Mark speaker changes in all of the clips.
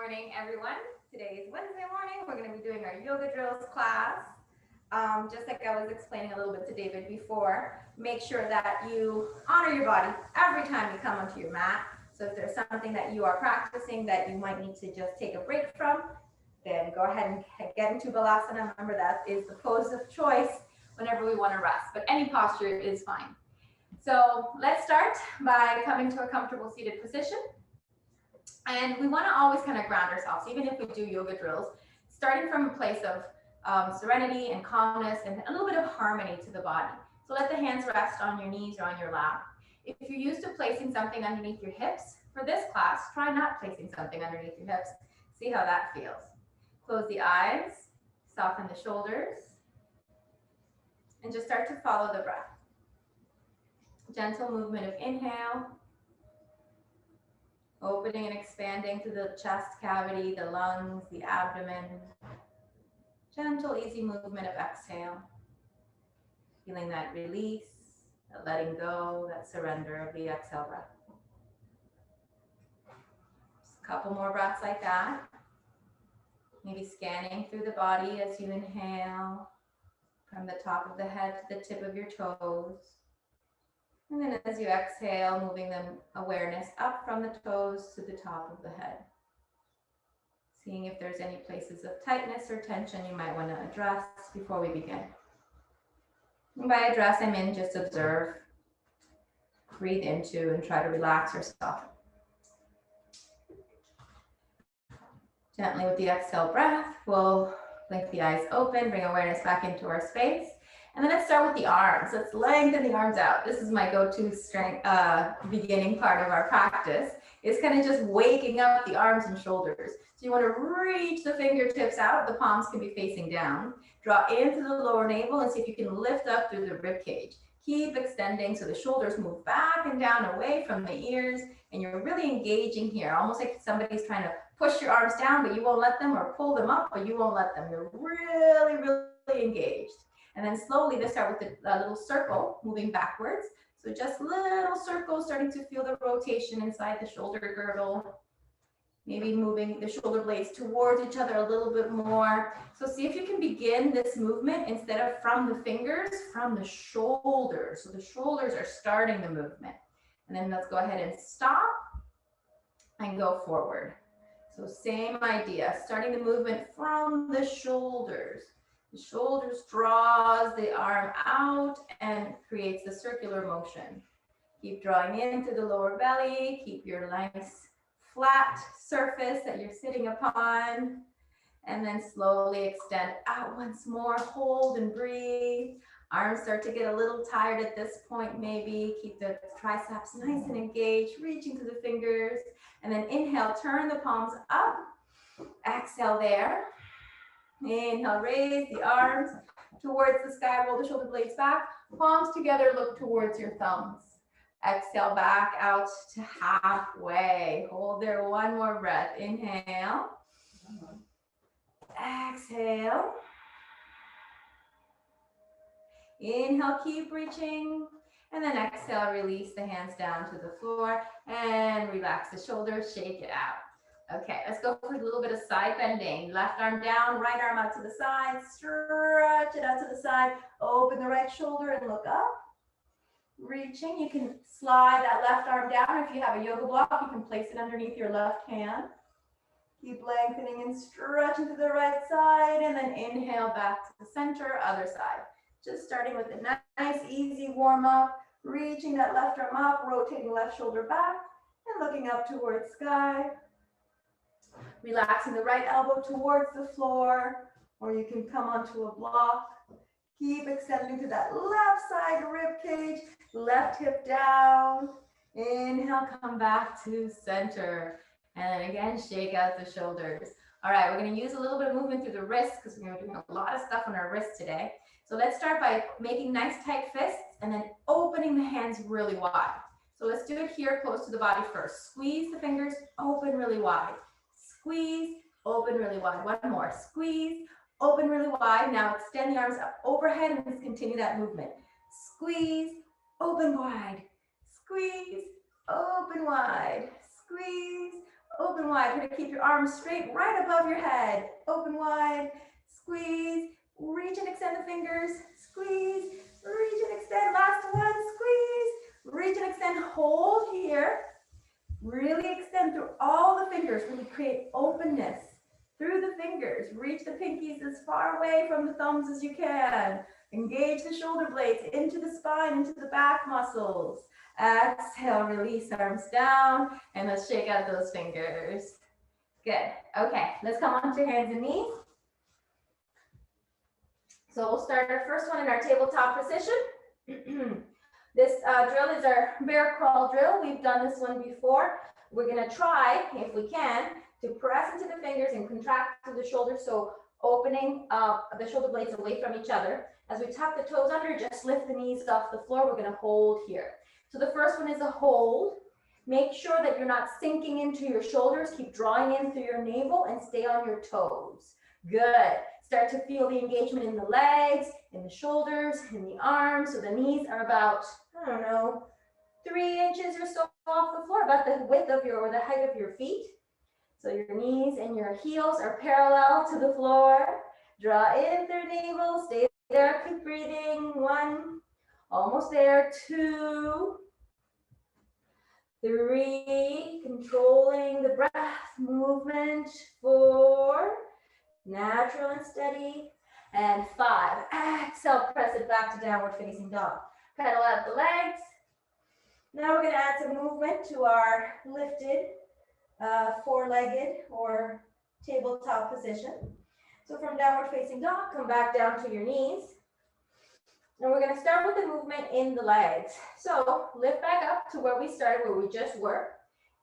Speaker 1: morning, everyone. Today is Wednesday morning. We're going to be doing our yoga drills class. Just like I was explaining a little bit to David before, make sure that you honor your body every time you come onto your mat. So if there's something that you are practicing that you might need to just take a break from, then go ahead and get into Balasana. Remember, that is the pose of choice whenever we want to rest, but any posture is fine. So let's start by coming to a comfortable seated position. And we want to always kind of ground ourselves, even if we do yoga drills, starting from a place of serenity and calmness and a little bit of harmony to the body. So let the hands rest on your knees or on your lap. If you're used to placing something underneath your hips, for this class, try not placing something underneath your hips. See how that feels. Close the eyes, soften the shoulders, and just start to follow the breath. Gentle movement of inhale, opening and expanding to the chest cavity, the lungs, the abdomen. Gentle, easy movement of exhale. Feeling that release, that letting go, that surrender of the exhale breath. Just a couple more breaths like that. Maybe scanning through the body as you inhale from the top of the head to the tip of your toes. And then as you exhale, moving the awareness up from the toes to the top of the head. Seeing if there's any places of tightness or tension you might want to address before we begin. And by address, I mean just observe, breathe into, and try to relax or soften. Gently with the exhale breath, we'll blink the eyes open, bring awareness back into our space. And then let's start with the arms. Let's lengthen the arms out. This is my go-to strength beginning part of our practice. It's kind of just waking up the arms and shoulders. So you want to reach the fingertips out. The palms can be facing down. Draw into the lower navel and see if you can lift up through the rib cage. Keep extending so the shoulders move back and down away from the ears. And you're really engaging here, almost like somebody's trying to push your arms down, but you won't let them, or pull them up, but you won't let them. You're really, really engaged. And then slowly, let's start with a little circle moving backwards. So just little circles, starting to feel the rotation inside the shoulder girdle. Maybe moving the shoulder blades towards each other a little bit more. So see if you can begin this movement instead of from the fingers, from the shoulders. So the shoulders are starting the movement. And then let's go ahead and stop and go forward. So same idea, starting the movement from the shoulders. The shoulders draws the arm out and creates the circular motion. Keep drawing into the lower belly. Keep your nice flat surface that you're sitting upon. And then slowly extend out once more. Hold and breathe. Arms start to get a little tired at this point maybe. Keep the triceps nice and engaged, reaching to the fingers. And then inhale, turn the palms up. Exhale there. Inhale, raise the arms towards the sky, roll the shoulder blades back, palms together, look towards your thumbs. Exhale, back out to halfway. Hold there, one more breath. Inhale. Exhale. Inhale, keep reaching. And then exhale, release the hands down to the floor and relax the shoulders, shake it out. Okay, let's go for a little bit of side bending. Left arm down, right arm out to the side. Stretch it out to the side. Open the right shoulder and look up. Reaching, you can slide that left arm down. If you have a yoga block, you can place it underneath your left hand. Keep lengthening and stretching to the right side. And then inhale back to the center, other side. Just starting with a nice, easy warm up. Reaching that left arm up, rotating left shoulder back, and looking up towards sky. Relaxing the right elbow towards the floor, or you can come onto a block. Keep extending to that left side rib cage, left hip down. Inhale, come back to center. And then again, shake out the shoulders. All right, we're going to use a little bit of movement through the wrists because we're doing a lot of stuff on our wrists today. So let's start by making nice tight fists and then opening the hands really wide. So let's do it here close to the body first. Squeeze the fingers, open really wide. Squeeze, open really wide. One more. Squeeze, open really wide. Now extend the arms up overhead and let's continue that movement. Squeeze, open wide. Squeeze, open wide. Squeeze, Open wide. Try to keep your arms straight right above your head. Open wide. Squeeze. Reach and extend the fingers. Squeeze. Reach and extend. Last one. Squeeze. Reach and extend. Hold here. Really extend through all the fingers. Really create openness through the fingers. Reach the pinkies as far away from the thumbs as you can. Engage the shoulder blades into the spine, into the back muscles. Exhale, release arms down, and let's shake out those fingers. Good. Okay, let's come on to hands and knees. So we'll start our first one in our tabletop position. This drill is our bear crawl drill. We've done this one before. We're gonna try, if we can, to press into the fingers and contract through the shoulders, so opening the shoulder blades away from each other. As we tuck the toes under, just lift the knees off the floor. We're gonna hold here. So the first one is a hold. Make sure that you're not sinking into your shoulders. Keep drawing in through your navel and stay on your toes. Good. Start to feel the engagement in the legs, in the shoulders, in the arms. So the knees are about, I don't know, 3 inches or so off the floor, about the width of your, or the height of your feet. So your knees and your heels are parallel to the floor. Draw in through navel, stay there, keep breathing. 1, almost there. 2, 3, controlling the breath, movement. 4, natural and steady. And 5, exhale, press it back to downward facing dog. Pedal out the legs. Now we're gonna add some movement to our lifted four-legged or tabletop position. So from downward facing dog, come back down to your knees. And we're gonna start with the movement in the legs. So lift back up to where we started, where we just were.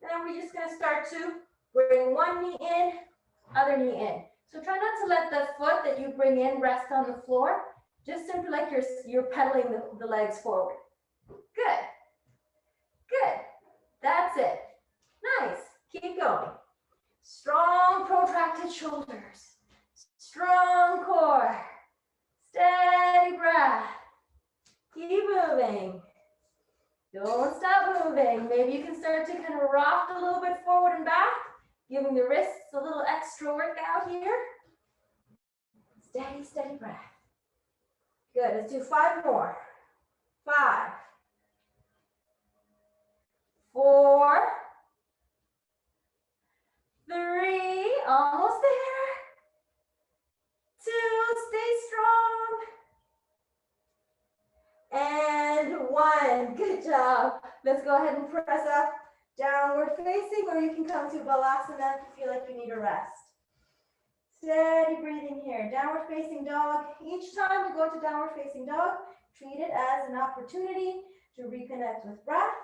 Speaker 1: And then we're just gonna start to bring one knee in, other knee in. So try not to let the foot that you bring in rest on the floor. Just simply like you're pedaling the legs forward. Good. Good. That's it. Nice. Keep going. Strong protracted shoulders. Strong core. Steady breath. Keep moving. Don't stop moving. Maybe you can start to kind of rock a little bit forward and back, giving the wrists a little extra workout here. Steady, steady breath. Good. Let's do 5 more. 5, 4, 3, almost there. 2, stay strong. And 1, good job. Let's go ahead and press up, downward facing, or you can come to Balasana if you feel like you need a rest. Steady breathing here. Downward facing dog. Each time we go to downward facing dog, treat it as an opportunity to reconnect with breath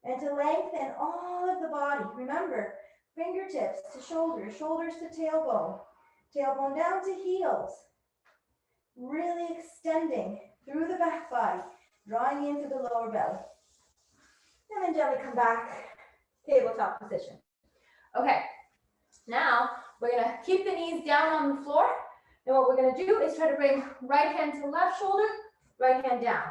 Speaker 1: and to lengthen all of the body. Remember, fingertips to shoulders, shoulders to tailbone, tailbone down to heels. Really extending through the back body, drawing into the lower belly. And then gently come back, tabletop position. Okay, now we're gonna keep the knees down on the floor. And what we're gonna do is try to bring right hand to left shoulder, right hand down.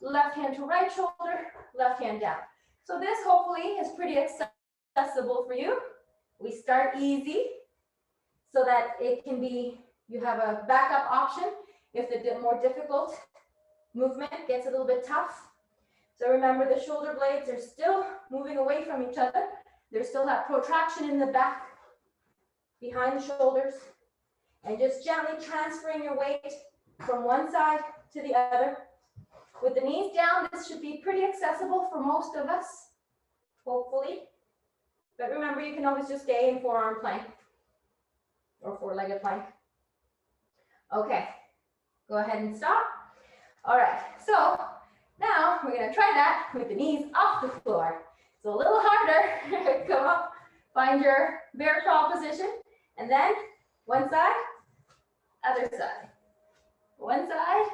Speaker 1: Left hand to right shoulder, left hand down. So this hopefully is pretty accessible for you. We start easy so that it can be, you have a backup option if the more difficult movement gets a little bit tough. So remember, the shoulder blades are still moving away from each other. There's still that protraction in the back, behind the shoulders, and just gently transferring your weight from one side to the other. With the knees down, this should be pretty accessible for most of us, hopefully. But remember, you can always just stay in forearm plank or four-legged plank. Okay, go ahead and stop. All right, so now we're gonna try that with the knees off the floor. It's a little harder. Come up, find your bear crawl position, and then one side, other side. One side,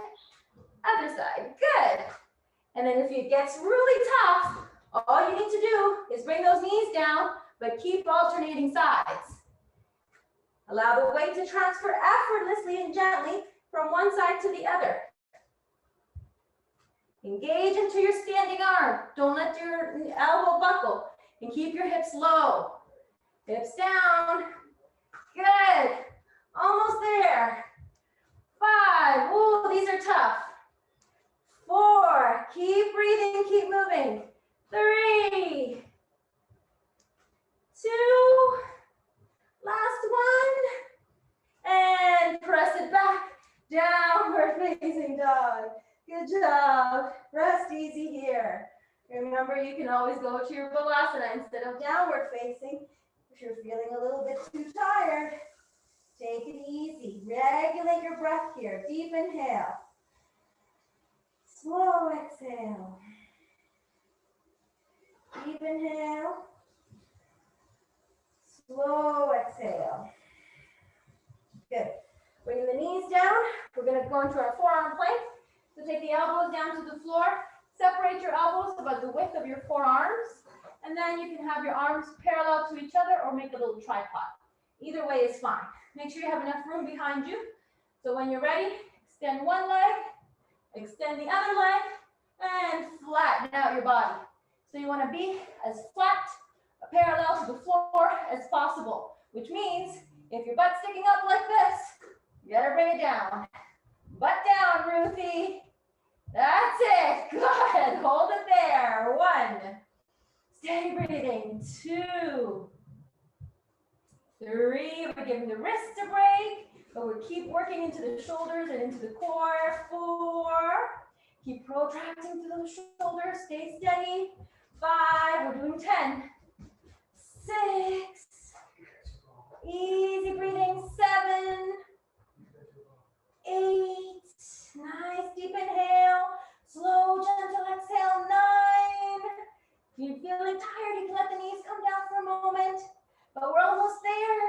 Speaker 1: other side. Good. And then if it gets really tough, all you need to do is bring those knees down, but keep alternating sides. Allow the weight to transfer effortlessly and gently from one side to the other. Engage into your standing arm. Don't let your elbow buckle, and keep your hips low. Hips down. Good. Almost there. 5. Ooh, these are tough. 4. Keep breathing, keep moving. 3. 2. Last one. And press it back. Downward facing dog. Good job. Rest easy here. Remember, you can always go to your Balasana instead of downward facing. If you're feeling a little bit too tired, take it easy. Regulate your breath here. Deep inhale. Slow exhale. Deep inhale. Slow exhale. Good. Bring the knees down. We're going to go into our forearm plank. So take the elbows down to the floor. Separate your elbows about the width of your forearms. And then you can have your arms parallel to each other or make a little tripod. Either way is fine. Make sure you have enough room behind you. So when you're ready, extend one leg, extend the other leg, and flatten out your body. So you want to be as flat, parallel to the floor as possible, which means if your butt's sticking up like this, you gotta bring it down. Butt down, Ruthie. That's it. Good. Hold it there. 1. Steady breathing. 2. 3. We're giving the wrists a break, but we keep working into the shoulders and into the core. 4. Keep protracting through those shoulders. Stay steady. 5. We're doing 10. 6. Easy breathing. 7. 8. Nice deep inhale. Slow, gentle exhale. 9. If you're feeling tired, you can let the knees come down for a moment, but we're almost there.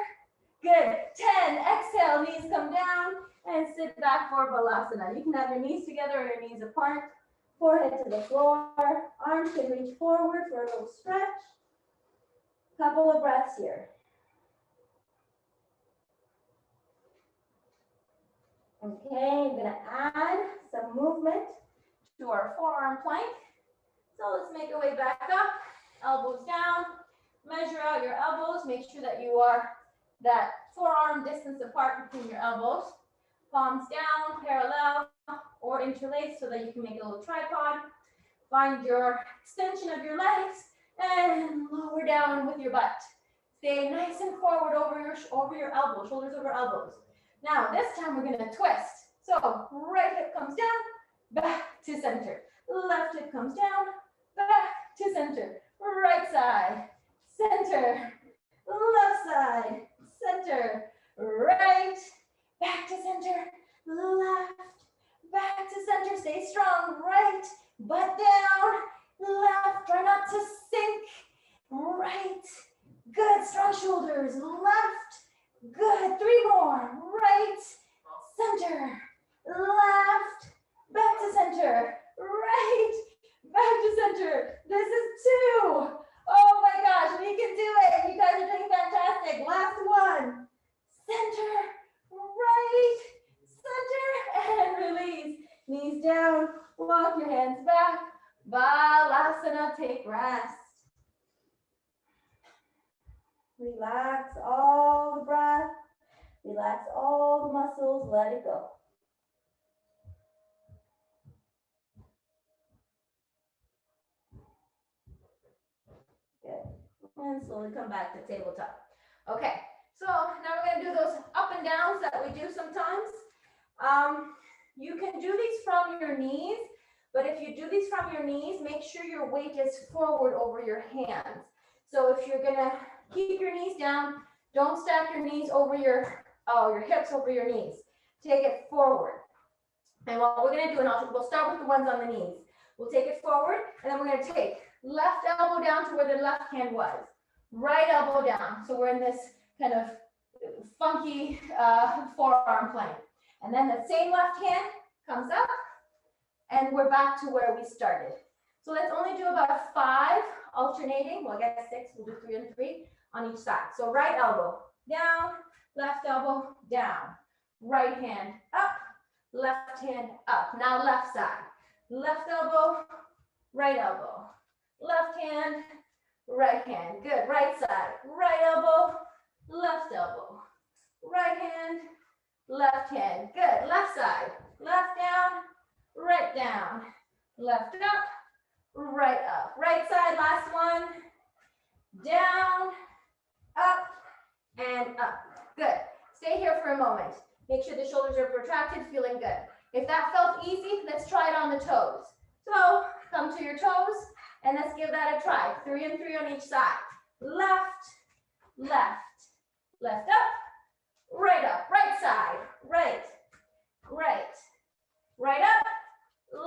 Speaker 1: Good. 10. Exhale, knees come down and sit back for Balasana. You can have your knees together or your knees apart. Forehead to the floor. Arms can reach forward for a little stretch. Couple of breaths here. Okay, I'm gonna add some movement to our forearm plank. So let's make our way back up, elbows down, measure out your elbows, make sure that you are that forearm distance apart between your elbows. Palms down, parallel or interlaced so that you can make a little tripod. Find your extension of your legs and lower down with your butt. Stay nice and forward over your elbows, shoulders over elbows. Now, this time we're going to twist. So, right hip comes down, back to center. Left hip comes down, back to center. Right side, center. Left side, center. Right, back to center. Left, back to center. Stay strong. Right, butt down. Left, try not to sink. Right, good. Strong shoulders. Left. Good. 3 more. Right, center, left, back to center, right, back to center. This is 2. Oh my gosh, we can do it. You guys are doing fantastic. Last one. Center, right, center, and release. Knees down. Walk your hands back. Balasana, take rest. Relax all the breath. Relax all the muscles. Let it go. Good. And slowly come back to tabletop. Okay. So now we're going to do those up and downs that we do sometimes. You can do these from your knees, but if you do these from your knees, make sure your weight is forward over your hands. So if you're going to keep your knees down, don't stack your knees over your hips over your knees. Take it forward. And what we're going to do, and we'll start with the ones on the knees. We'll take it forward, and then we're going to take left elbow down to where the left hand was. Right elbow down. So we're in this kind of funky forearm plank. And then the same left hand comes up, and we're back to where we started. So let's only do about 5 alternating. Well, I guess 6. We'll do 3 and 3 on each side. So right elbow down, left elbow down. Right hand up, left hand up. Now left side. Left elbow, right elbow. Left hand, right hand. Good. Right side. Right elbow, left hand. Good. Left side. Left down, right down. Left up, right up. Right side, last one. Down, up, and up. Good. Stay here for a moment. Make sure the shoulders are protracted, feeling good. If that felt easy, let's try it on the toes. So come to your toes, and let's give that a try. 3 and 3 on each side. Left, left, left up, right side, right, right, right up,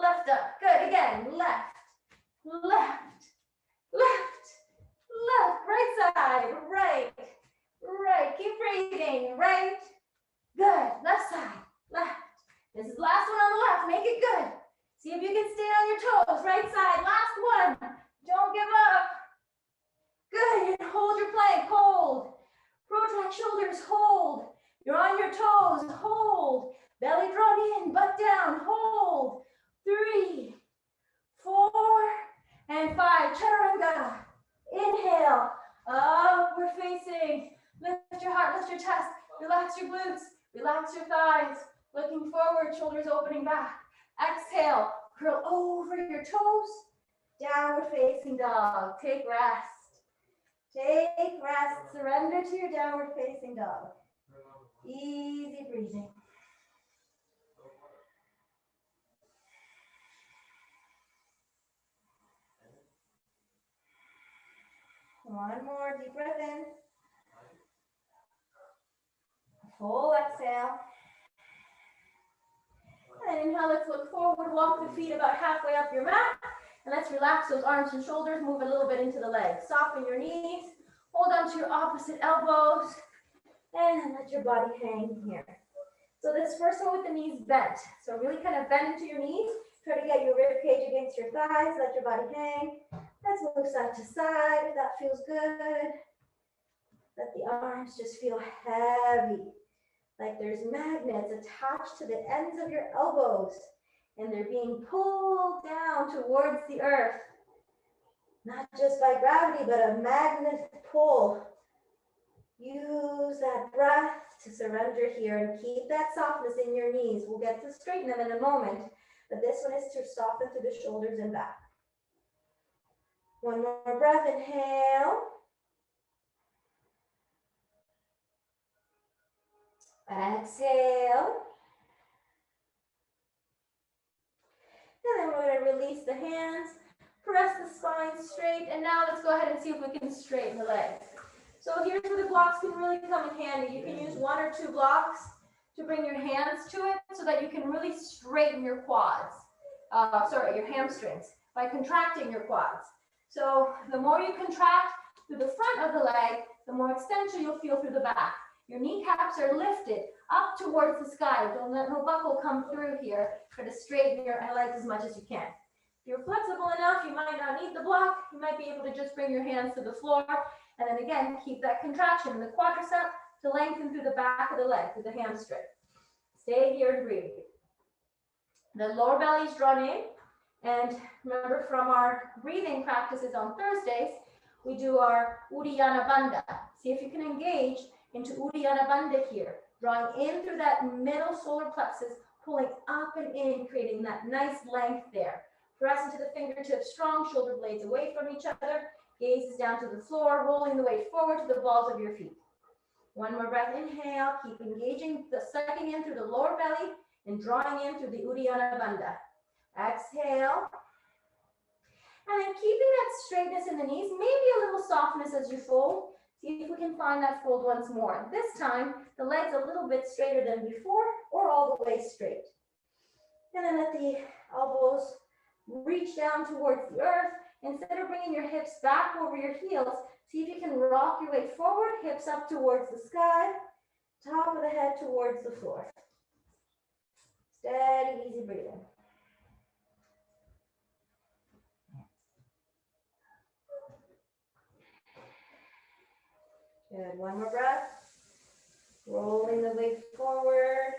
Speaker 1: left up. Good. Again, left, left, left, left, right side, right, right. Keep breathing. Right, good. Left side, left. This is the last one on the left. Make it good. See if you can stay on your toes. Right side, last one. Don't give up. Good. And hold your plank. Hold. Protract shoulders. Hold. You're on your toes. Hold. Belly drawn in, butt down. Hold. 3, 4, and 5. Chaturanga. Inhale. Upward facing. Lift your heart, lift your chest. Relax your glutes. Relax your thighs. Looking forward, shoulders opening back. Exhale. Curl over your toes. Downward facing dog. Take rest. Take rest. Surrender to your downward facing dog. Easy breathing. One more deep breath in. Full exhale. And inhale, let's look forward. Walk the feet about halfway up your mat. And let's relax those arms and shoulders. Move a little bit into the legs. Soften your knees. Hold on to your opposite elbows. And let your body hang here. So this first one with the knees bent. So really kind of bend into your knees. Try to get your rib cage against your thighs. Let your body hang. Let's move side to side if that feels good. Let the arms just feel heavy. Like there's magnets attached to the ends of your elbows. And they're being pulled down towards the earth. Not just by gravity, but a magnet pull. Use that breath to surrender here and keep that softness in your knees. We'll get to straighten them in a moment, but this one is to soften through the shoulders and back. One more breath, inhale. Exhale. And then we're going to release the hands, press the spine straight, and now let's go ahead and see if we can straighten the legs. So here's where the blocks can really come in handy. You can use 1 or 2 blocks to bring your hands to it so that you can really straighten your quads, your hamstrings, by contracting your quads. So the more you contract through the front of the leg, the more extension you'll feel through the back. Your kneecaps are lifted up towards the sky. Don't let no buckle come through here. Try to straighten your legs as much as you can. If you're flexible enough, you might not need the block. You might be able to just bring your hands to the floor. And then again, keep that contraction in the quadricep to lengthen through the back of the leg, through the hamstring. Stay here and breathe. The lower belly is drawn in. And remember from our breathing practices on Thursdays, we do our Uddiyana Bandha. See if you can engage into Uddiyana Bandha here. Drawing in through that middle solar plexus, pulling up and in, creating that nice length there. Press into the fingertips, strong shoulder blades away from each other. Gaze is down to the floor, rolling the weight forward to the balls of your feet. One more breath, inhale. Keep engaging, sucking in through the lower belly and drawing in through the Uddiyana Bandha. Exhale. And then keeping that straightness in the knees, maybe a little softness as you fold. See if we can find that fold once more. This time, the legs a little bit straighter than before or all the way straight. And then let the elbows reach down towards the earth. Instead of bringing your hips back over your heels, see if you can rock your weight forward, hips up towards the sky, top of the head towards the floor. Steady, easy breathing. Good, one more breath. Rolling the weight forward.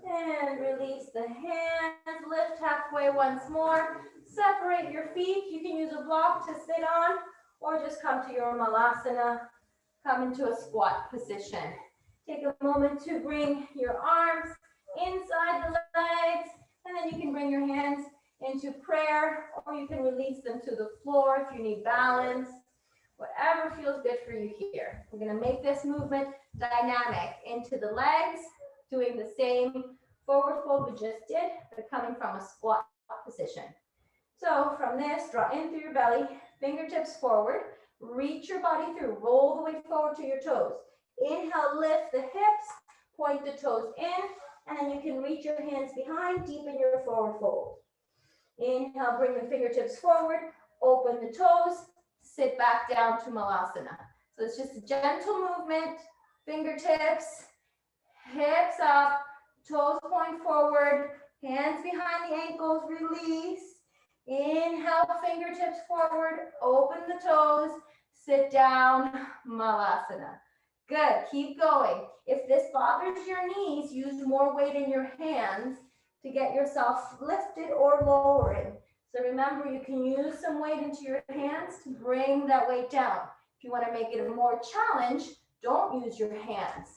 Speaker 1: And release the hands, lift halfway once more. Separate your feet. You can use a block to sit on or just come to your Malasana. Come into a squat position. Take a moment to bring your arms inside the legs, and then you can bring your hands into prayer, or you can release them to the floor if you need balance. Whatever feels good for you here. We're gonna make this movement dynamic into the legs, doing the same forward fold we just did, but coming from a squat position. So from this, draw in through your belly, fingertips forward, reach your body through, roll the weight forward to your toes. Inhale, lift the hips, point the toes in, and then you can reach your hands behind, deepen your forward fold. Inhale, bring the fingertips forward, open the toes, sit back down to Malasana. So it's just a gentle movement, fingertips, hips up, toes point forward, hands behind the ankles, release. Inhale, fingertips forward, open the toes, sit down, Malasana. Good, keep going. If this bothers your knees, use more weight in your hands to get yourself lifted or lowering. So remember, you can use some weight into your hands to bring that weight down. If you want to make it a more challenge, don't use your hands.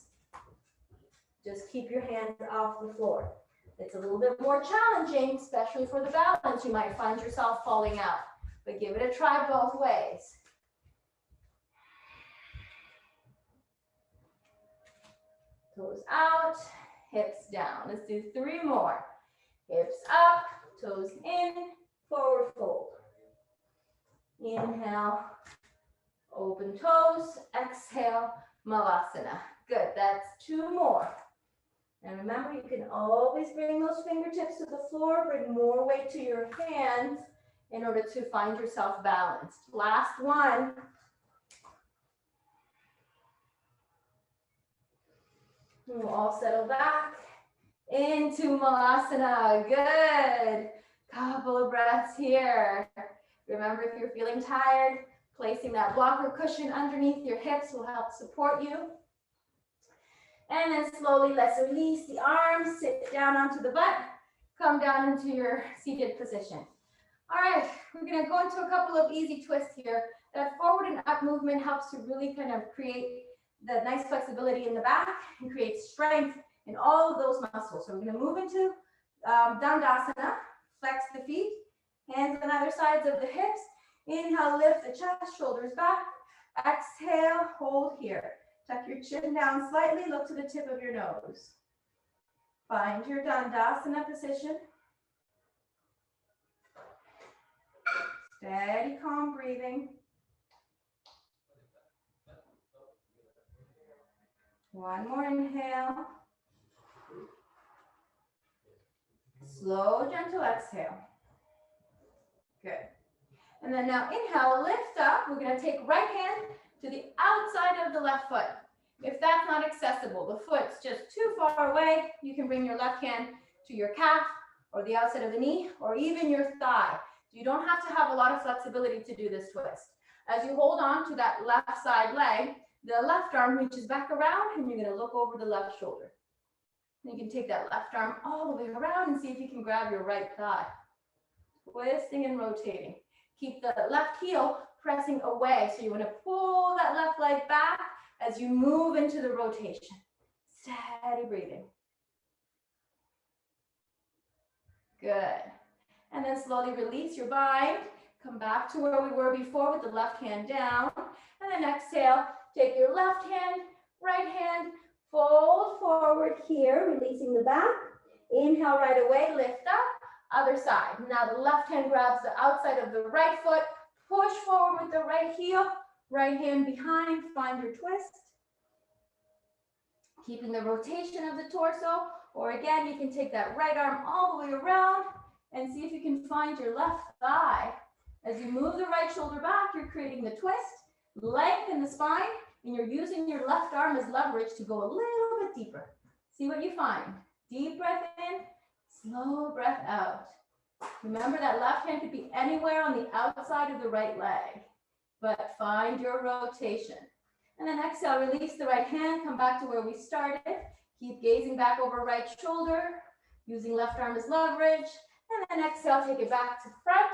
Speaker 1: Just keep your hands off the floor. It's a little bit more challenging, especially for the balance. You might find yourself falling out, but give it a try both ways. Toes out, hips down. Let's do 3 more. Hips up, toes in, forward fold. Inhale, open toes, exhale, Malasana. Good, that's 2 more. And remember, you can always bring those fingertips to the floor, bring more weight to your hands in order to find yourself balanced. Last one. We'll all settle back into Malasana. Good. Couple of breaths here. Remember, if you're feeling tired, placing that blocker cushion underneath your hips will help support you. And then slowly let's release the arms, sit down onto the butt, come down into your seated position. All right, we're gonna go into a couple of easy twists here. That forward and up movement helps to really kind of create the nice flexibility in the back and create strength in all of those muscles. So we're gonna move into Dandasana, flex the feet, hands on either sides of the hips. Inhale, lift the chest, shoulders back. Exhale, hold here. Tuck your chin down slightly, look to the tip of your nose. Find your Dandasana position. Steady, calm breathing. One more inhale. Slow, gentle exhale. Good. And then now inhale, lift up. We're going to take right hand to the outside of the left foot. If that's not accessible, the foot's just too far away, you can bring your left hand to your calf or the outside of the knee or even your thigh. You don't have to have a lot of flexibility to do this twist. As you hold on to that left side leg, the left arm reaches back around and you're going to look over the left shoulder. And you can take that left arm all the way around and see if you can grab your right thigh. Twisting and rotating. Keep the left heel pressing away. So you want to pull that left leg back as you move into the rotation. Steady breathing. Good. And then slowly release your bind. Come back to where we were before with the left hand down. And then exhale, take your left hand, right hand, fold forward here, releasing the back. Inhale right away, lift up, other side. Now the left hand grabs the outside of the right foot, push forward with the right heel, right hand behind, find your twist. Keeping the rotation of the torso, or again, you can take that right arm all the way around and see if you can find your left thigh. As you move the right shoulder back, you're creating the twist, lengthen the spine, and you're using your left arm as leverage to go a little bit deeper. See what you find. Deep breath in, slow breath out. Remember that left hand could be anywhere on the outside of the right leg, but find your rotation. And then exhale, release the right hand, come back to where we started. Keep gazing back over right shoulder, using left arm as leverage. And then exhale, take it back to front.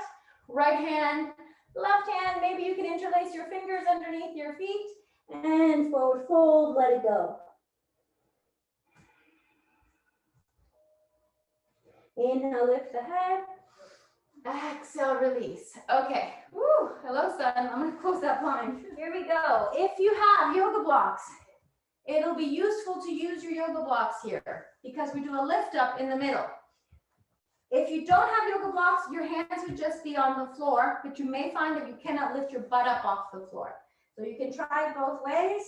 Speaker 1: Right hand, left hand, maybe you can interlace your fingers underneath your feet. And forward fold, let it go. Inhale, lift the head. Exhale, release. Okay. Woo. Hello, sun. I'm going to close that blind. Here we go. If you have yoga blocks, it'll be useful to use your yoga blocks here because we do a lift up in the middle. If you don't have yoga blocks, your hands would just be on the floor, but you may find that you cannot lift your butt up off the floor. So you can try it both ways.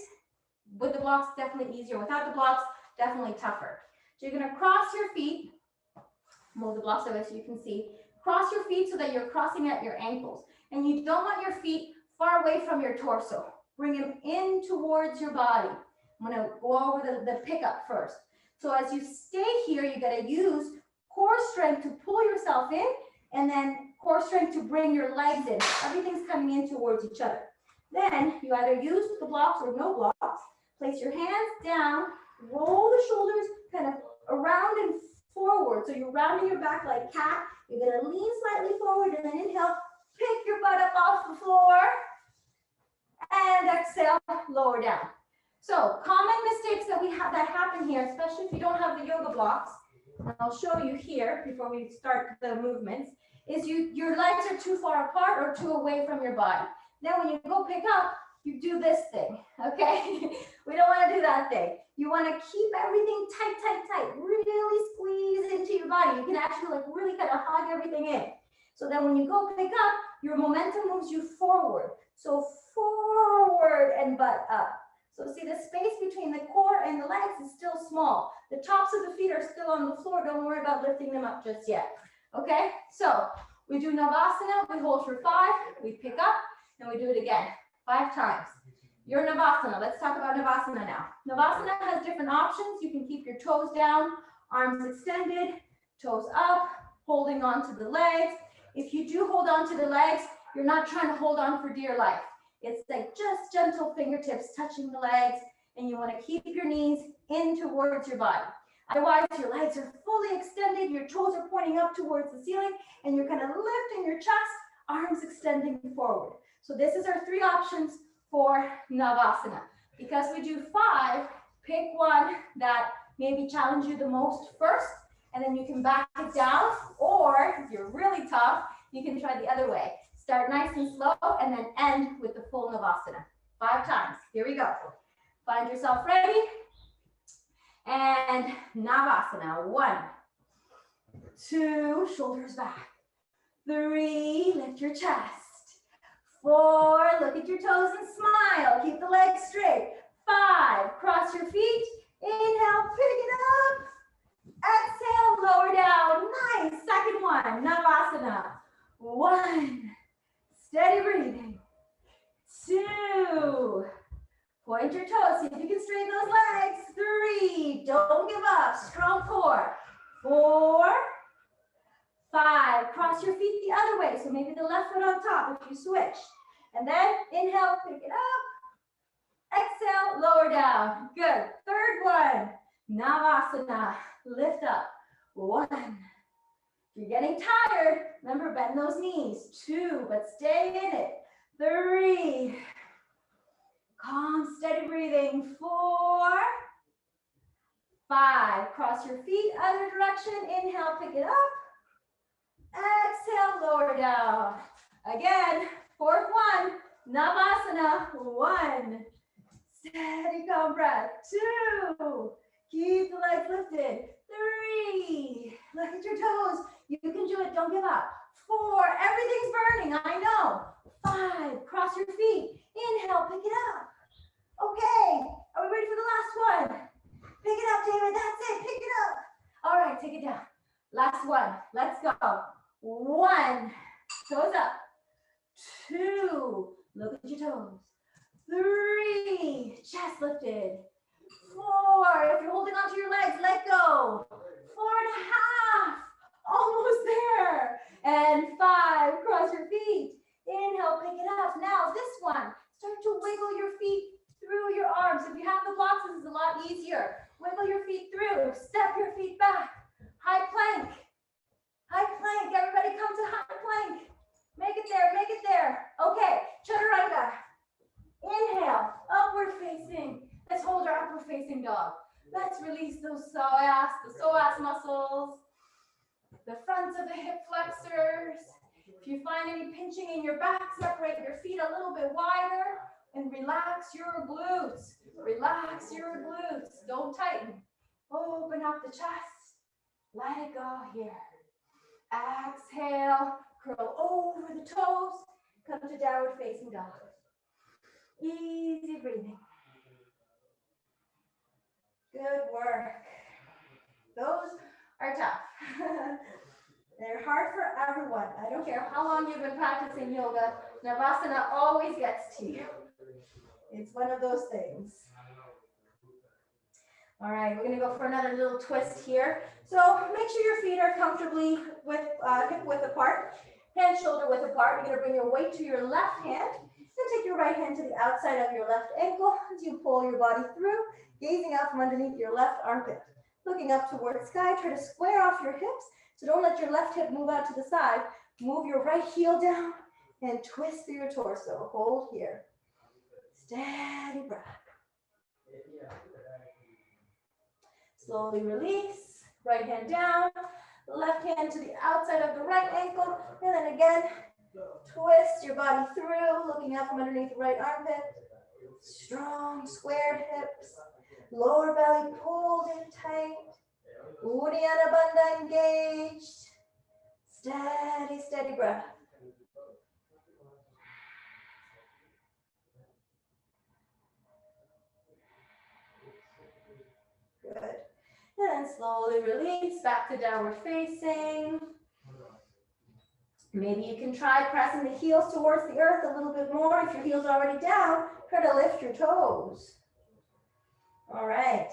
Speaker 1: With the blocks, definitely easier. Without the blocks, definitely tougher. So you're going to cross your feet. Move the blocks away so you can see. Cross your feet so that you're crossing at your ankles. And you don't want your feet far away from your torso. Bring them in towards your body. I'm going to go over the pickup first. So as you stay here, you got to use core strength to pull yourself in, and then core strength to bring your legs in. Everything's coming in towards each other. Then you either use the blocks or no blocks. Place your hands down, roll the shoulders kind of around and forward. So you're rounding your back like cat. You're going to lean slightly forward and then inhale, pick your butt up off the floor. And exhale, lower down. So common mistakes that happen here, especially if you don't have the yoga blocks, and I'll show you here before we start the movements, is your legs are too far apart or too away from your body. Then when you go pick up, you do this thing, okay? We don't want to do that thing. You want to keep everything tight, tight, tight. Really squeeze into your body. You can actually like really kind of hug everything in. So then when you go pick up, your momentum moves you forward. So forward and butt up. So see the space between the core and the legs is still small. The tops of the feet are still on the floor. Don't worry about lifting them up just yet. Okay, so we do Navasana, we hold for 5, we pick up, and we do it again, 5 times. Your Navasana, let's talk about Navasana now. Navasana has different options. You can keep your toes down, arms extended, toes up, holding on to the legs. If you do hold on to the legs, you're not trying to hold on for dear life. It's like just gentle fingertips touching the legs, and you want to keep your knees in towards your body. Otherwise, your legs are fully extended, your toes are pointing up towards the ceiling, and you're kind of lifting your chest, arms extending forward. So this is our 3 options for Navasana. Because we do 5, pick one that maybe challenge you the most first, and then you can back it down, or if you're really tough, you can try the other way. Start nice and slow, and then end with the full Navasana. 5 times. Here we go. Find yourself ready. And Navasana. 1, 2, shoulders back. 3, lift your chest. 4, look at your toes and smile. Keep the legs straight. 5, cross your feet. Inhale, pick it up. Exhale, lower down. Nice. Second one, Navasana. 1, steady breathing. 2, point your toes. See if you can straighten those legs. 3, don't give up. Strong core. 4, 5, cross your feet the other way. So maybe the left foot on top if you switch. And then inhale, pick it up. Exhale, lower down. Good. Third one, Navasana. Lift up. 1. If you're getting tired, remember, bend those knees. 2, but stay in it. 3, calm, steady breathing. 4, 5, cross your feet, other direction. Inhale, pick it up. Exhale, lower down. Again, 4th one, Navasana. 1, steady, calm breath. 2, keep the legs lifted. 3, look at your toes. You can do it, don't give up. 4, everything's burning, I know. 5, cross your feet. Inhale, pick it up. Okay, are we ready for the last one? Pick it up, David, that's it, pick it up. All right, take it down. Last one, let's go. 1, toes up. 2, look at your toes. 3, chest lifted. 4, if you're holding onto your legs, let go. 4.5, almost there. And 5, cross your feet. Inhale, pick it up. Now this one, start to wiggle your feet through your arms. If you have the blocks, this is a lot easier. Wiggle your feet through, step your feet back. High plank. High plank, everybody come to high plank. Make it there, make it there. Okay, chaturanga. Inhale, upward facing. Let's hold our upward facing dog. Let's release those psoas, the psoas muscles. the fronts of the hip flexors. If you find any pinching in your back, separate your feet a little bit wider and relax your glutes. Relax your glutes. Don't tighten. Open up the chest. Let it go here. Exhale. Curl over the toes. Come to downward facing dog. Easy breathing. Good work. Those are tough. They're hard for everyone. I don't care how long you've been practicing yoga, Navasana always gets to you. It's one of those things. All right, we're gonna go for another little twist here. So make sure your feet are comfortably hip width apart, hand shoulder width apart. You're gonna bring your weight to your left hand, then take your right hand to the outside of your left ankle as you pull your body through, gazing out from underneath your left armpit. Looking up towards sky, try to square off your hips, so don't let your left hip move out to the side. Move your right heel down and twist through your torso. Hold here. Steady breath. Slowly release, right hand down, left hand to the outside of the right ankle, and then again, twist your body through, looking out from underneath the right armpit. Strong, squared hips, lower belly pulled in tight, Uddiyana Bandha engaged, steady, steady breath. Good. And then slowly release back to downward facing. Maybe you can try pressing the heels towards the earth a little bit more. If your heel's already down, try to lift your toes. All right.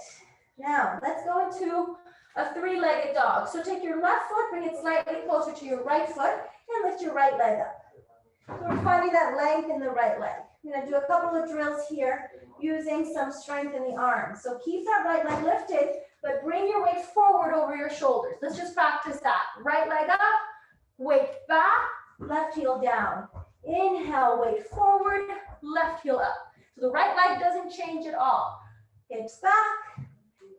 Speaker 1: Now, let's go into a three-legged dog. So take your left foot, bring it slightly closer to your right foot, and lift your right leg up. So we're finding that length in the right leg. I'm going to do a couple of drills here using some strength in the arms. So keep that right leg lifted, but bring your weight forward over your shoulders. Let's just practice that. Right leg up, weight back, left heel down. Inhale, weight forward, left heel up. So the right leg doesn't change at all. Hips back,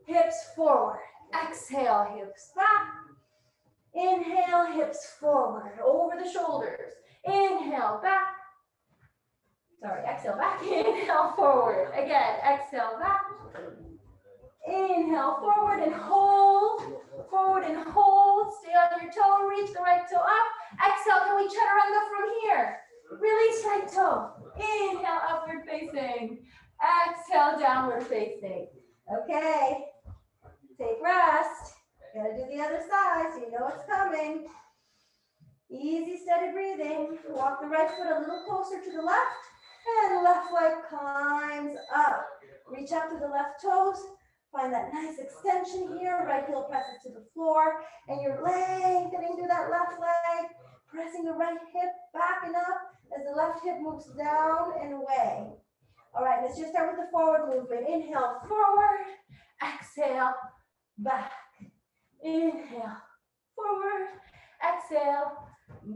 Speaker 1: hips forward. Exhale, hips back. Inhale, hips forward, over the shoulders. Inhale, back. Sorry, exhale, back. Inhale, forward. Again, exhale, back. Inhale, forward and hold. Forward and hold. Stay on your toe. Reach the right toe up. Exhale, can we chaturanga from here? Release right toe. Inhale, upward facing. Exhale, downward facing. Okay. Take rest. Gotta do the other side so you know what's coming. Easy, steady breathing. Walk the right foot a little closer to the left, and left leg climbs up. Reach up to the left toes. Find that nice extension here. Right heel presses to the floor, and you're lengthening through that left leg, pressing the right hip back and up as the left hip moves down and away. All right, let's just start with the forward movement. Inhale, forward. Exhale, back. Inhale, forward. Exhale,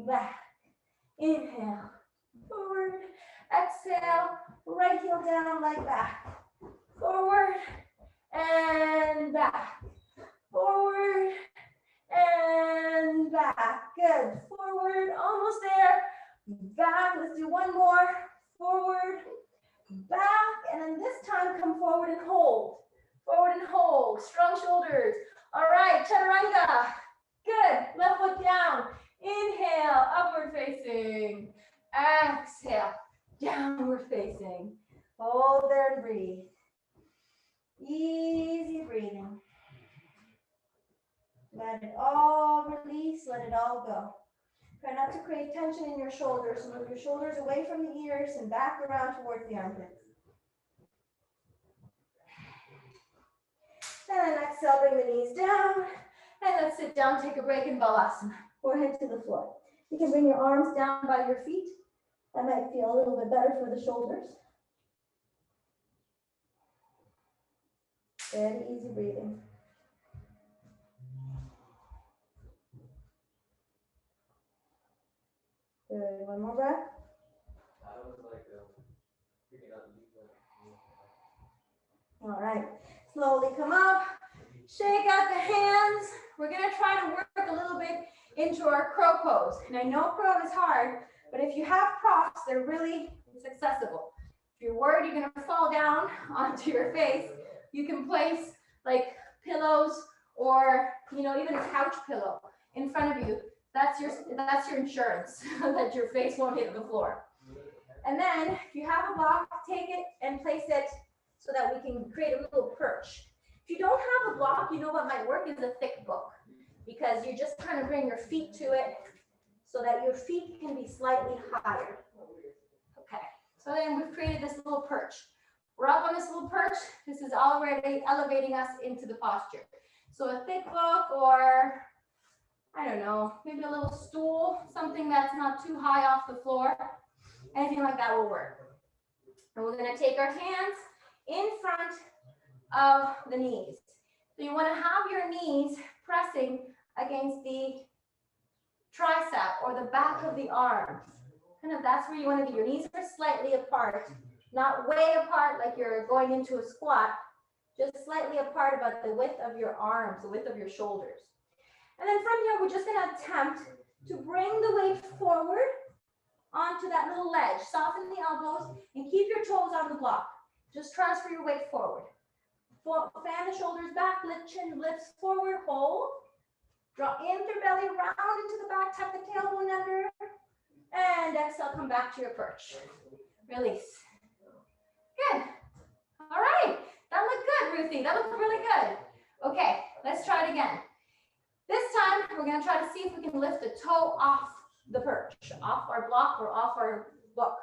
Speaker 1: back. Inhale, forward. Exhale, right heel down, leg back. Forward and back. Forward and back. Good. Forward, almost there. Back. Let's do one more. Forward, back, and then this time come forward and hold. Forward and hold. Strong shoulders. All right, chaturanga. Good. Left foot down. Inhale, upward facing. Exhale, downward facing. Hold there and breathe. Easy breathing. Let it all release. Let it all go. Try not to create tension in your shoulders. Move your shoulders away from the ears and back around towards the armpits. And then exhale, bring the knees down. And let's sit down, take a break in Balasana. Forehead to the floor. You can bring your arms down by your feet. That might feel a little bit better for the shoulders. Very easy breathing. Good. One more breath. All right. Slowly come up. Shake out the hands. we're gonna try to work a little bit into our crow pose. And I know crow is hard, but if you have props, it's accessible. If you're worried you're gonna fall down onto your face, you can place like pillows or, you know, even a couch pillow in front of you. That's your insurance that your face won't hit the floor. And then if you have a block, take it and place it so that we can create a little perch. If you don't have a block, you know what might work is a thick book, because you just kind of bring your feet to it so that your feet can be slightly higher. Okay, so then we've created this little perch. We're up on this little perch. This is already elevating us into the posture. So a thick book, or I don't know, maybe a little stool, something that's not too high off the floor. Anything like that will work. And we're going to take our hands in front of the knees. So you want to have your knees pressing against the tricep or the back of the arm. Kind of that's where you want to be. Your knees are slightly apart, not way apart like you're going into a squat, just slightly apart about the width of your arms, the width of your shoulders. And then from here, we're just going to attempt to bring the weight forward onto that little ledge. Soften the elbows and keep your toes on the block. Just transfer your weight forward. Fan the shoulders back, lift chin, lifts forward, hold. Draw in through belly, round into the back, tuck the tailbone under. And exhale, come back to your perch. Release. Good. All right. That looked good, Ruthie. That looked really good. Okay, let's try it again. This time, we're going to try to see if we can lift the toe off the perch, off our block or off our book.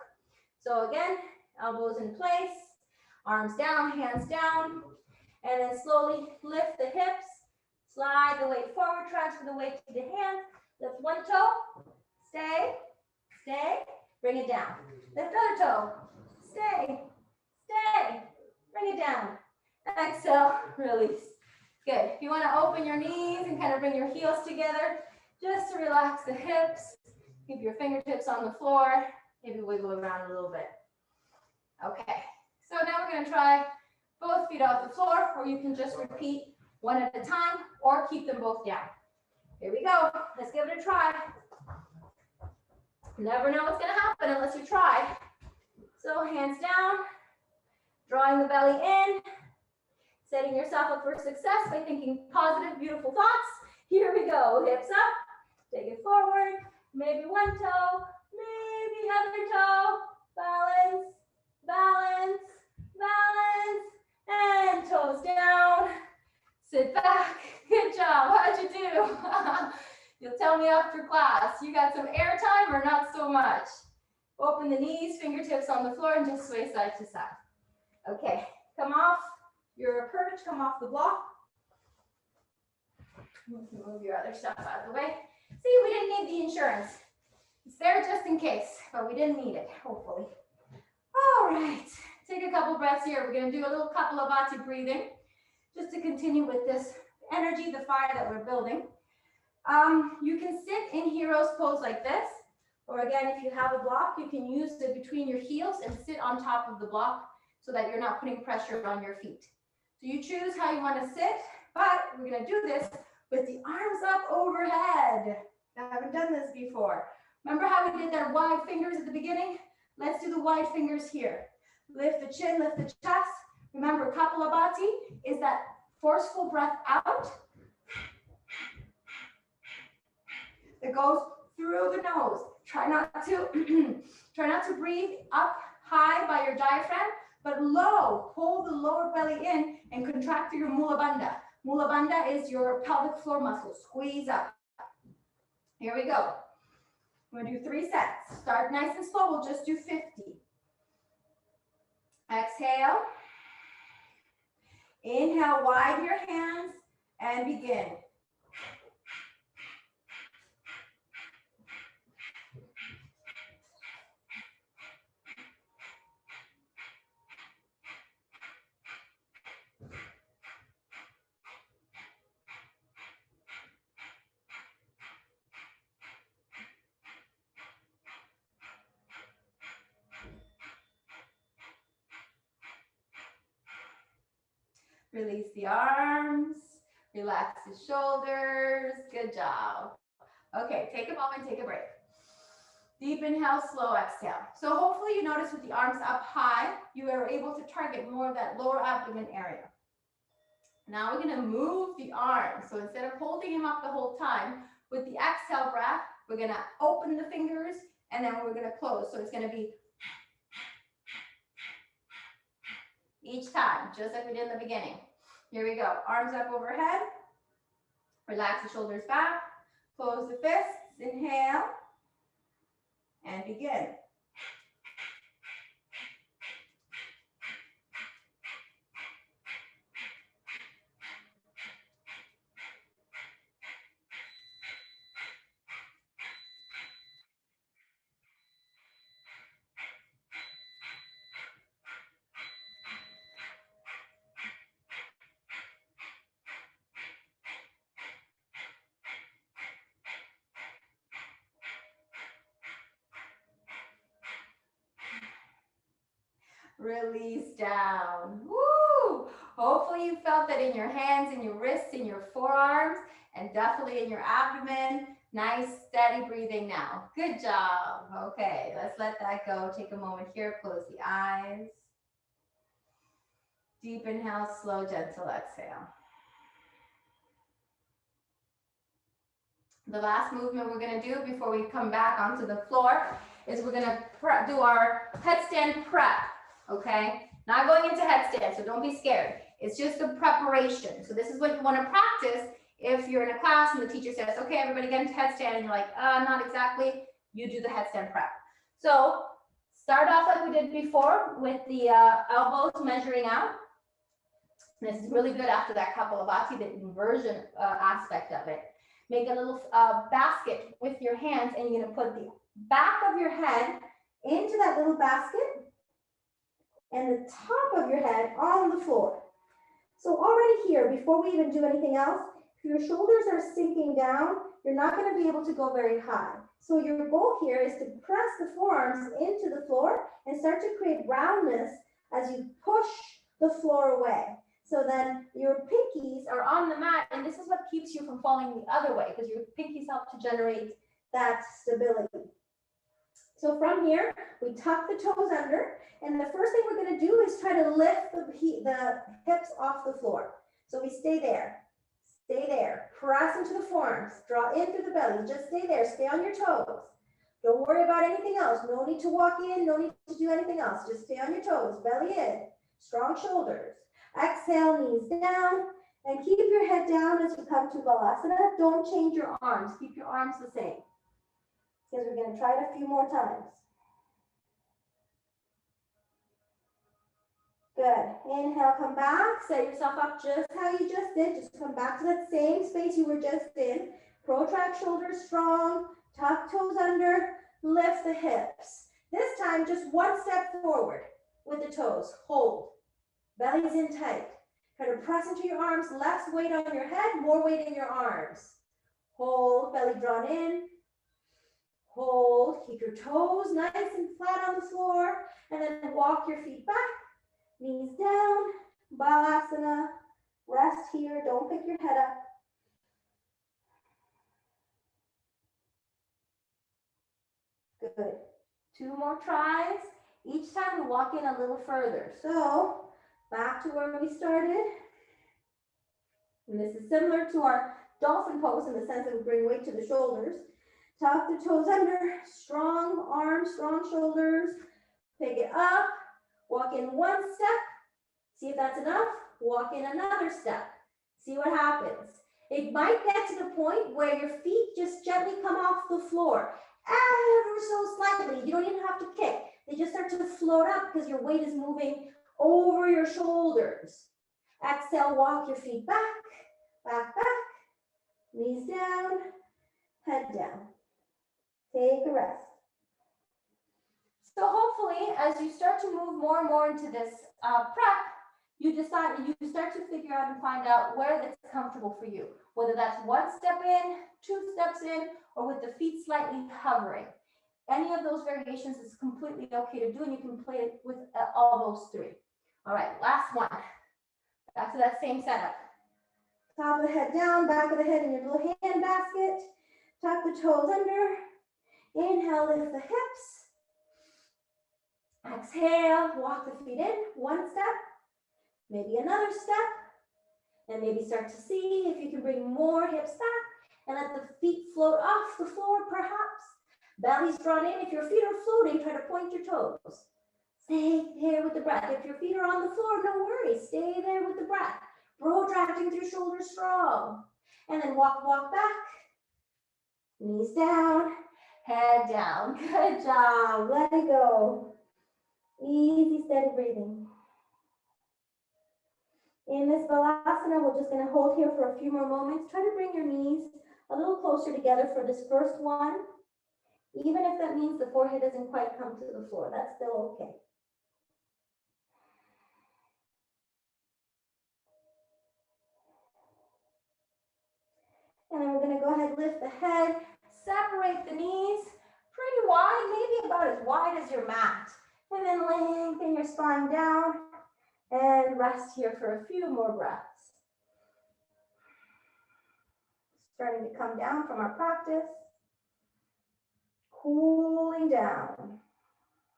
Speaker 1: So again, elbows in place, arms down, hands down, and then slowly lift the hips, slide the weight forward, transfer the weight to the hand, lift one toe, stay, stay, bring it down. Lift other toe, stay, stay, bring it down. Exhale, release. Good. If you want to open your knees and kind of bring your heels together, just to relax the hips, keep your fingertips on the floor, maybe wiggle around a little bit. Okay, so now we're going to try both feet off the floor, or you can just repeat one at a time, or keep them both down. Here we go. Let's give it a try. Never know what's going to happen unless you try. So hands down, drawing the belly in, setting yourself up for success by thinking positive, beautiful thoughts. Here we go. Hips up, take it forward, maybe one toe, maybe other toe, balance, balance, balance, and toes down. Sit back. Good job. How'd you do? You'll tell me after class. You got some air time or not so much? Open the knees, fingertips on the floor, and just sway side to side. Okay, come off your perch, come off the block. You can move your other stuff out of the way. See, we didn't need the insurance. It's there just in case, but we didn't need it, hopefully. All right, take a couple breaths here. We're going to do a little Kapalabhati breathing just to continue with this energy, the fire that we're building. You can sit in hero's pose like this, or again, if you have a block, you can use it between your heels and sit on top of the block so that you're not putting pressure on your feet. So you choose how you want to sit, but we're going to do this with the arms up overhead. I haven't done this before. Remember how we did that wide fingers at the beginning? Let's do the wide fingers here. Lift the chin, lift the chest. Remember, Kapalabhati is that forceful breath out that goes through the nose. Try not to breathe up high by your diaphragm, but low. Pull the lower belly in and contract through your Mula Bandha. Mula Bandha is your pelvic floor muscle. Squeeze up. Here we go. We're going to do 3 sets. Start nice and slow. We'll just do 50. Exhale. Inhale, widen your hands and begin. Release the arms, Relax the shoulders. Good job. Okay, take a moment, take a break. Deep inhale, slow exhale. So hopefully you notice with the arms up high, you are able to target more of that lower abdomen area. Now we're gonna move the arms. So instead of holding him up the whole time, with the exhale breath, we're gonna open the fingers and then we're gonna close. So it's gonna be each time, just like we did in the beginning. Here we go, arms up overhead. Relax the shoulders back. Close the fists, inhale, and begin. Release down. Woo! Hopefully you felt that in your hands, in your wrists, in your forearms, and definitely in your abdomen. Nice, steady breathing now. Good job. Okay, let's let that go. Take a moment here. Close the eyes. Deep inhale, slow, gentle exhale. The last movement we're going to do before we come back onto the floor is we're going to do our headstand prep. Okay, not going into headstand, so don't be scared. It's just a preparation. So this is what you want to practice if you're in a class and the teacher says, okay, everybody get into headstand, and you're like, not exactly. You do the headstand prep. So start off like we did before with the elbows measuring out. This is really good after that Kapalabhati, the inversion aspect of it. Make a little basket with your hands, and you're going to put the back of your head into that little basket and the top of your head on the floor. So already here, before we even do anything else, if your shoulders are sinking down, you're not going to be able to go very high. So your goal here is to press the forearms into the floor and start to create roundness as you push the floor away. So then your pinkies are on the mat, and this is what keeps you from falling the other way, because your pinkies help to generate that stability. So from here, we tuck the toes under, and the first thing we're going to do is try to lift the hips off the floor. So we stay there, press into the forearms, draw in through the belly, just stay there, stay on your toes. Don't worry about anything else. No need to walk in, no need to do anything else. Just stay on your toes, belly in, strong shoulders. Exhale, knees down, and keep your head down as you come to Balasana. Don't change your arms. Keep your arms the same, because we're going to try it a few more times. Good. Inhale, come back. Set yourself up just how you just did. Just come back to that same space you were just in. Protract shoulders strong. Tuck toes under. Lift the hips. This time, just one step forward with the toes. Hold. Belly's in tight. Try to press into your arms. Less weight on your head, more weight in your arms. Hold. Belly drawn in. Hold. Keep your toes nice and flat on the floor. And then walk your feet back. Knees down, Balasana, rest here, don't pick your head up. Good. 2 more tries. Each time we walk in a little further. So back to where we started. And this is similar to our dolphin pose in the sense that we bring weight to the shoulders. Tuck the toes under, strong arms, strong shoulders. Pick it up, walk in one step. See if that's enough. Walk in another step. See what happens. It might get to the point where your feet just gently come off the floor, ever so slightly. You don't even have to kick. They just start to float up because your weight is moving over your shoulders. Exhale, walk your feet back, back, back. Knees down, head down. Take a rest. So hopefully, as you start to move more and more into this prep, you start to figure out and find out where it's comfortable for you, whether that's 1 step in, 2 steps in, or with the feet slightly hovering. Any of those variations is completely okay to do, and you can play it with all those 3. All right, last one. Back to that same setup.
Speaker 2: Top of the head down, back of the head in your little hand basket. Tuck the toes under. Inhale, lift the hips. Exhale, walk the feet in, one step, maybe another step, and maybe start to see if you can bring more hips back and let the feet float off the floor perhaps. Belly's drawn in. If your feet are floating, try to point your toes. Stay there with the breath. If your feet are on the floor, no worries. Stay there with the breath. Protracting through shoulders strong. And then walk back. Knees down, head down. Good job. Let it go. Easy, steady breathing. In this Balasana, we're just going to hold here for a few more moments. Try to bring your knees a little closer together for this first one. Even if that means the forehead doesn't quite come to the floor, that's still okay. And then we're going to go ahead and lift the head, separate the knees pretty wide, maybe about as wide as your mat. And then lengthen your spine down and rest here for a few more breaths. Starting to come down from our practice. Cooling down.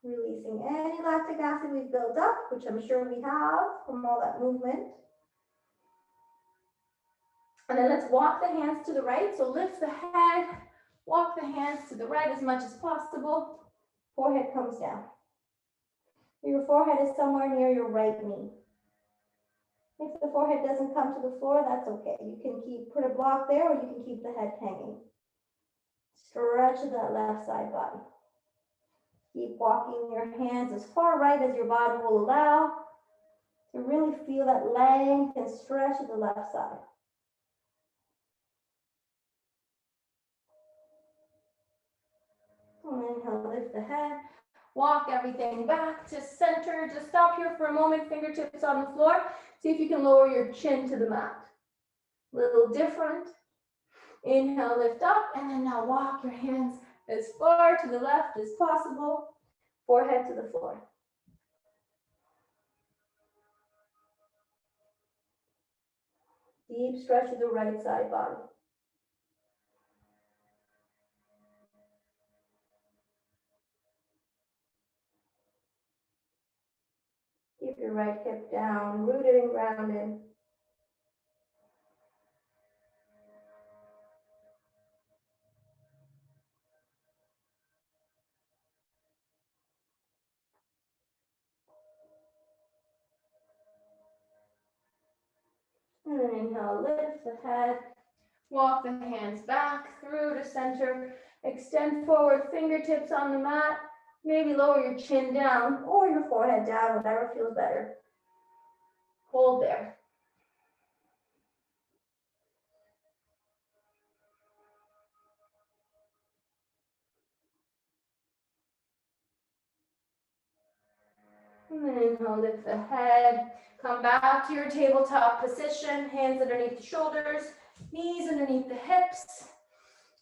Speaker 2: Releasing any lactic acid we've built up, which I'm sure we have from all that movement. And then let's walk the hands to the right. So lift the head, walk the hands to the right as much as possible. Forehead comes down. Your forehead is somewhere near your right knee. If the forehead doesn't come to the floor, that's okay. You can put a block there, or you can keep the head hanging. Stretch that left side body. Keep walking your hands as far right as your body will allow to really feel that length and stretch of the left side. And inhale, lift the head. Walk everything back to center. Just stop here for a moment, fingertips on the floor. See if you can lower your chin to the mat. A little different. Inhale, lift up, and then now walk your hands as far to the left as possible. Forehead to the floor. Deep stretch of the right side body. Keep your right hip down, rooted and grounded. And then inhale, lift the head. Walk the hands back through to center. Extend forward, fingertips on the mat. Maybe lower your chin down or your forehead down, whatever feels better. Hold there. And then inhale, lift the head. Come back to your tabletop position. Hands underneath the shoulders, knees underneath the hips.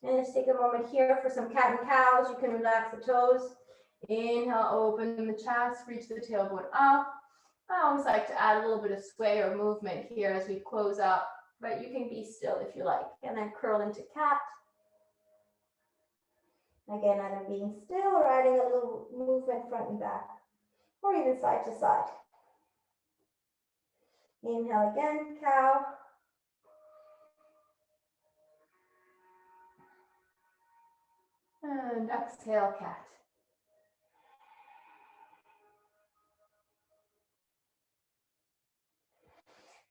Speaker 2: And let's take a moment here for some cat and cows. You can relax the toes. Inhale, open the chest, reach the tailbone up. I always like to add a little bit of sway or movement here as we close up, but you can be still if you like. And then curl into cat. Again, either being still or adding a little movement front and back, or even side to side. Inhale again, cow. And exhale, cat.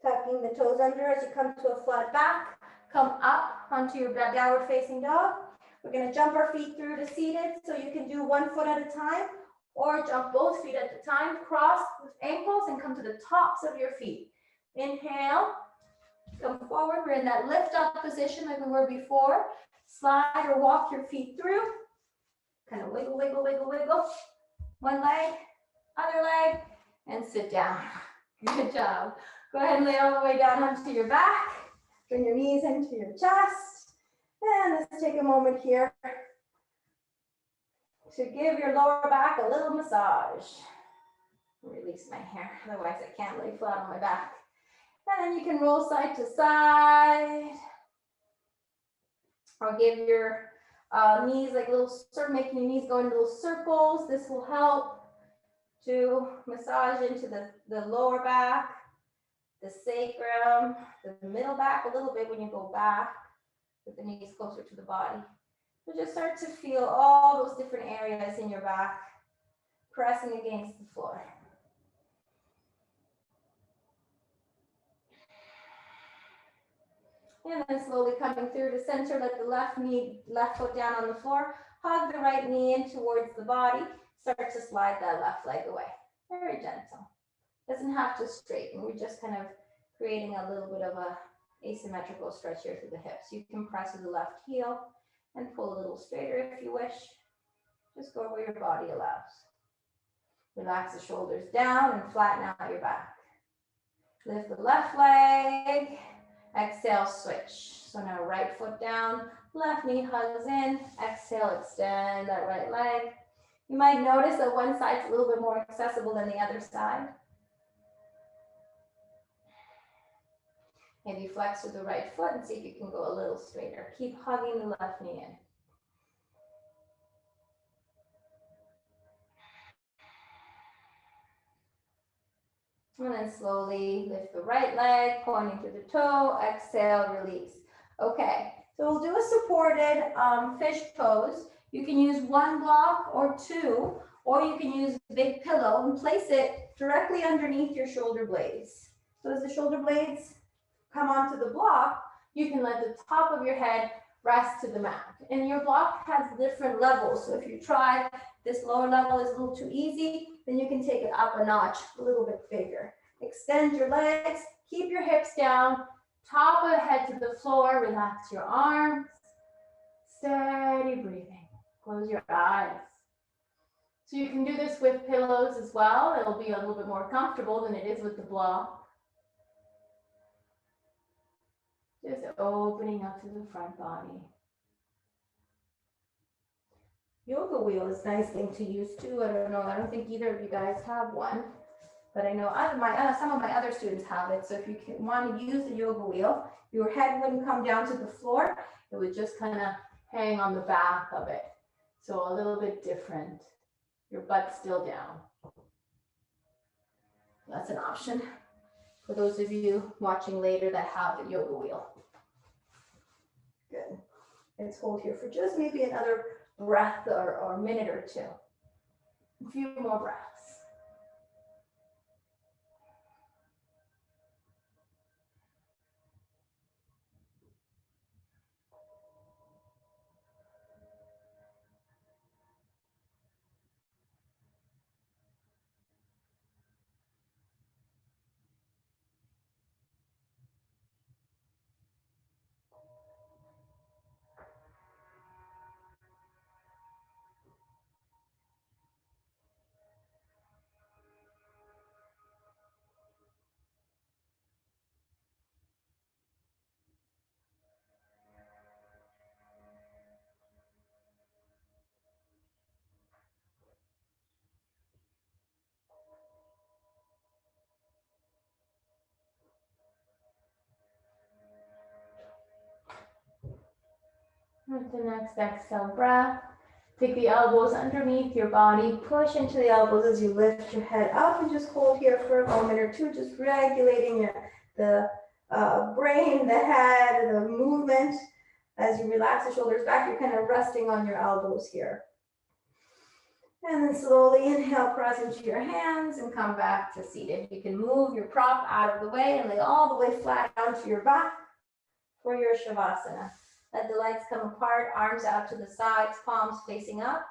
Speaker 2: Tucking the toes under as you come to a flat back. Come up onto your downward facing dog. We're going to jump our feet through to seated, so you can do one foot at a time or jump both feet at a time. Cross the ankles and come to the tops of your feet. Inhale, come forward. We're in that lift up position like we were before. Slide or walk your feet through. Kind of wiggle, wiggle, wiggle, wiggle. One leg, other leg, and sit down. Good job. Go ahead and lay all the way down onto your back. Bring your knees into your chest. And let's take a moment here to give your lower back a little massage. Release my hair, otherwise I can't lay flat on my back.
Speaker 1: And then you can roll side to side. Or give your knees like little, start making your knees go into little circles. This will help to massage into the lower back, the sacrum, the middle back a little bit when you go back with the knees closer to the body. So just start to feel all those different areas in your back pressing against the floor. And then slowly coming through the center, let the left foot down on the floor, hug the right knee in towards the body, start to slide that left leg away. Very gentle. Doesn't have to straighten, we're just kind of creating a little bit of a asymmetrical stretch here through the hips. You can press with the left heel and pull a little straighter if you wish. Just go where your body allows. Relax the shoulders down and flatten out your back. Lift the left leg. Exhale, switch. So now right foot down, left knee hugs in. Exhale, extend that right leg. You might notice that one side's a little bit more accessible than the other side. Maybe flex with the right foot and see if you can go a little straighter. Keep hugging the left knee in. And then slowly lift the right leg, pointing to the toe. Exhale, release. Okay, so we'll do a supported fish pose. You can use one block or two, or you can use a big pillow and place it directly underneath your shoulder blades. So as the shoulder blades come onto the block, you can let the top of your head rest to the mat. And your block has different levels. So if you try this lower level is a little too easy, then you can take it up a notch, a little bit bigger. Extend your legs, keep your hips down, top of the head to the floor, relax your arms, steady breathing. Close your eyes. So you can do this with pillows as well. It'll be a little bit more comfortable than it is with the block. Just opening up to the front body. Yoga wheel is a nice thing to use too. I don't know. I don't think either of you guys have one, but I know some of my other students have it. So if you want to use the yoga wheel, your head wouldn't come down to the floor. It would just kind of hang on the back of it. So a little bit different. Your butt's still down. That's an option for those of you watching later that have the yoga wheel. Good. Let's hold here for just maybe another breath or a minute or two. A few more breaths. With the next exhale breath, take the elbows underneath your body, push into the elbows as you lift your head up, and just hold here for a moment or two, just regulating the brain, the head, the movement. As you relax the shoulders back, you're kind of resting on your elbows here. And then slowly inhale, press into your hands and come back to seated. You can move your prop out of the way and lay all the way flat onto your back for your Shavasana. Let the legs come apart, arms out to the sides, palms facing up.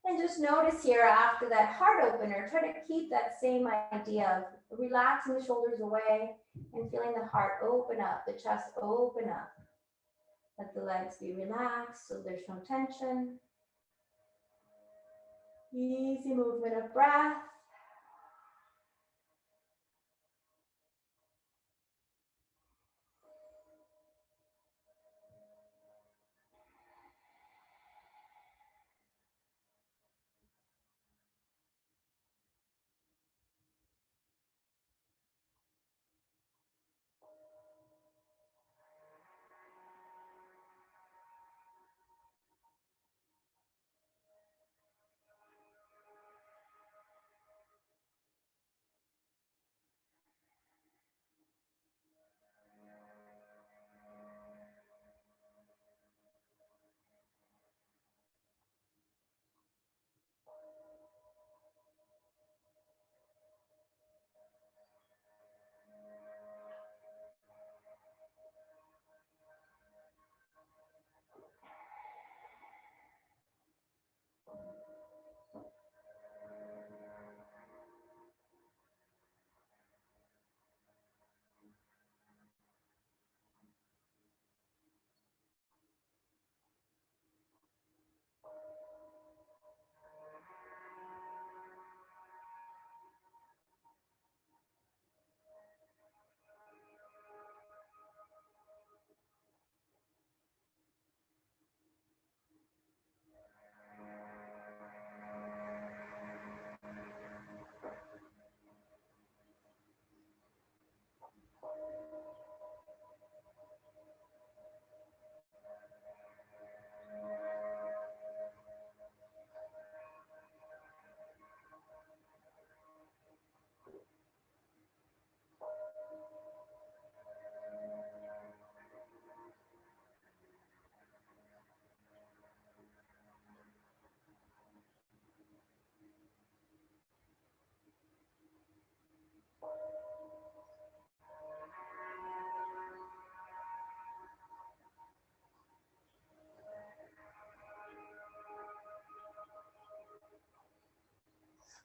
Speaker 1: And just notice here after that heart opener, try to keep that same idea of relaxing the shoulders away and feeling the heart open up, the chest open up. Let the legs be relaxed so there's no tension. Easy movement of breath.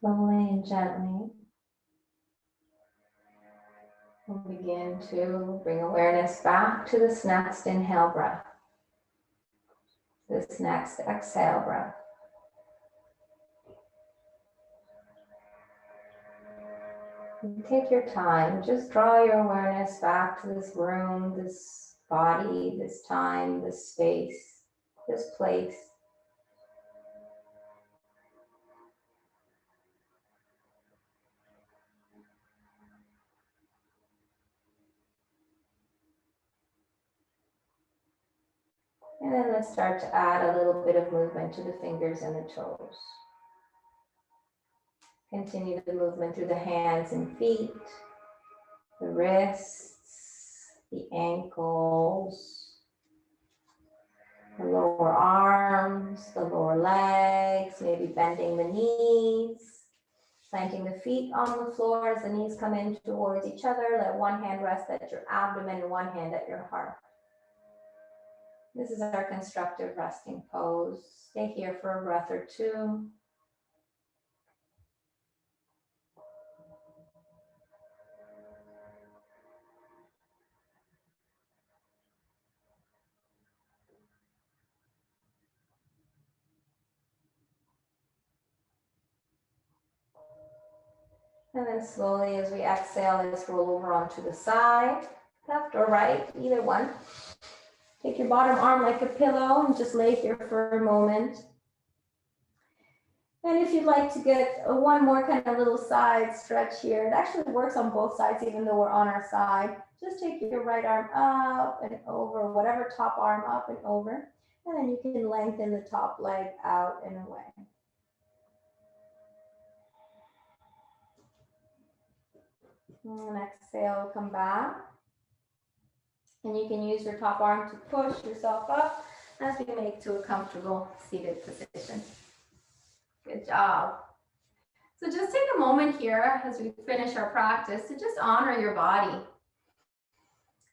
Speaker 1: Slowly and gently, we'll begin to bring awareness back to this next inhale breath, this next exhale breath. And take your time, just draw your awareness back to this room, this body, this time, this space, this place. And then let's start to add a little bit of movement to the fingers and the toes. Continue the movement through the hands and feet, the wrists, the ankles, the lower arms, the lower legs, maybe bending the knees, planting the feet on the floor as the knees come in towards each other. Let one hand rest at your abdomen and one hand at your heart. This is our constructive resting pose. Stay here for a breath or two. And then slowly as we exhale, let's roll over onto the side, left or right, either one. Take your bottom arm like a pillow and just lay here for a moment. And if you'd like to get one more kind of little side stretch here, it actually works on both sides, even though we're on our side. Just take your right arm up and over, whatever top arm up and over. And then you can lengthen the top leg out and away. And exhale, come back. And you can use your top arm to push yourself up as we make to a comfortable seated position. Good job. So just take a moment here as we finish our practice to just honor your body.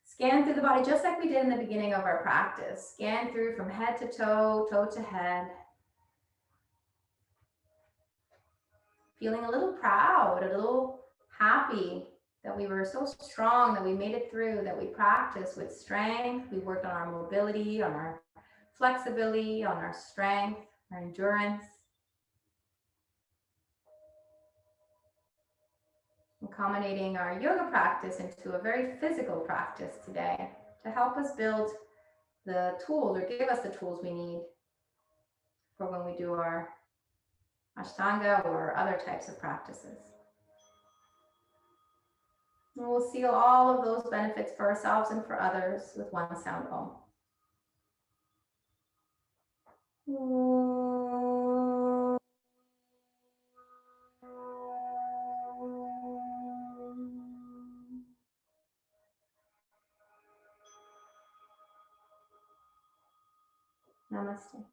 Speaker 1: Scan through the body just like we did in the beginning of our practice. Scan through from head to toe, toe to head. Feeling a little proud, a little happy that we were so strong, that we made it through, that we practiced with strength. We worked on our mobility, on our flexibility, on our strength, our endurance. Accommodating our yoga practice into a very physical practice today to help us build the tools or give us the tools we need for when we do our Ashtanga or other types of practices. And we'll seal all of those benefits for ourselves and for others with one sound Om. Namaste.